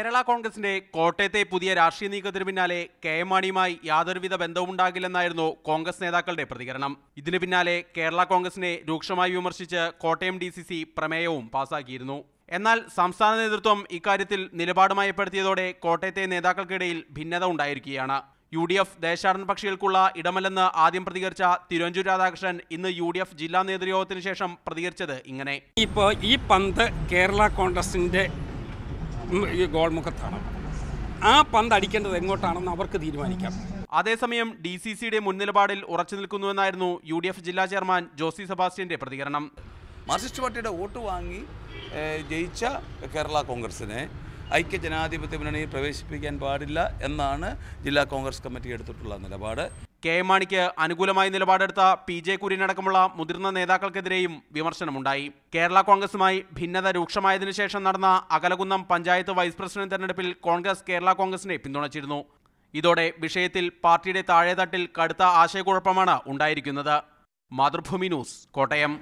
കേരള കോൺഗ്രസിന്റെ കോട്ടയത്തെ പുതിയ രാഷ്ട്രീയ നീക്കത്തിന് പിന്നാലെ കെ.എം. മാണിയുമായി യാതൊരുവിധ ബന്ധവുമുണ്ടാകില്ലെന്നായിരുന്നു കോൺഗ്രസ് നേതാക്കളുടെ പ്രതികരണം. ഇതിനു പിന്നാലെ കേരള കോൺഗ്രസിനെ രൂക്ഷമായി വിമർശിച്ച് കോട്ടയം DCC പ്രമേയവും പാസാക്കിയിരുന്നു. എന്നാൽ സംസ്ഥാന നേതൃത്വം ഇക്കാര്യത്തിൽ നിലപാട് മയപ്പെടുത്തിയതോടെ കോട്ടയത്തെ നേതാക്കൾക്കിടയിൽ ഭിന്നത ഉണ്ടായിരിക്കുകയാണ്. UDF ദേശാടന പക്ഷികൾക്കുള്ള ഇടമല്ലെന്ന് ആദ്യം പ്രതികരിച്ച തിരുവഞ്ചൂർ രാധാകൃഷ്ണൻ ഇന്ന് UDF ജില്ലാ നേതൃയോഗത്തിന് ശേഷം പ്രതികരിച്ചത് ഇങ്ങനെ: ഇപ്പോൾ ഈ പന്ത് കേരള കോൺഗ്രസിൻ്റെ ഗോൾമുഖത്താണ്. ആ പന്ത് അടിക്കേണ്ടത് എങ്ങോട്ടാണെന്ന് അവർക്ക് തീരുമാനിക്കാം. അതേസമയം DCCയുടെ മുൻ നിലപാടിൽ ഉറച്ചു നിൽക്കുന്നുവെന്നായിരുന്നു UDF ജില്ലാ ചെയർമാൻ ജോസി സെബാസ്റ്റ്യന്റെ പ്രതികരണം. മാർക്സിസ്റ്റ് പാർട്ടിയുടെ വോട്ട് വാങ്ങി ജയിച്ച കേരള കോൺഗ്രസിനെ ഐക്യജനാധിപത്യ മുന്നണിയിൽ പ്രവേശിപ്പിക്കാൻ പാടില്ല എന്നാണ് ജില്ലാ കോൺഗ്രസ് കമ്മിറ്റി എടുത്തിട്ടുള്ള നിലപാട്. കെ.എം. മാണിക്ക് അനുകൂലമായി നിലപാടെടുത്ത PJ കുര്യനടക്കമുള്ള മുതിർന്ന നേതാക്കൾക്കെതിരെയും വിമർശനമുണ്ടായി. കേരള കോൺഗ്രസുമായി ഭിന്നത രൂക്ഷമായതിനു ശേഷം നടന്ന അകലകുന്നം പഞ്ചായത്ത് വൈസ് പ്രസിഡന്റ് തെരഞ്ഞെടുപ്പിൽ കോൺഗ്രസ് കേരള കോൺഗ്രസിനെ പിന്തുണച്ചിരുന്നു. ഇതോടെ വിഷയത്തിൽ പാർട്ടിയുടെ താഴെത്തട്ടിൽ കടുത്ത ആശയക്കുഴപ്പമാണ് ഉണ്ടായിരിക്കുന്നത്. മാതൃഭൂമി ന്യൂസ്, കോട്ടയം.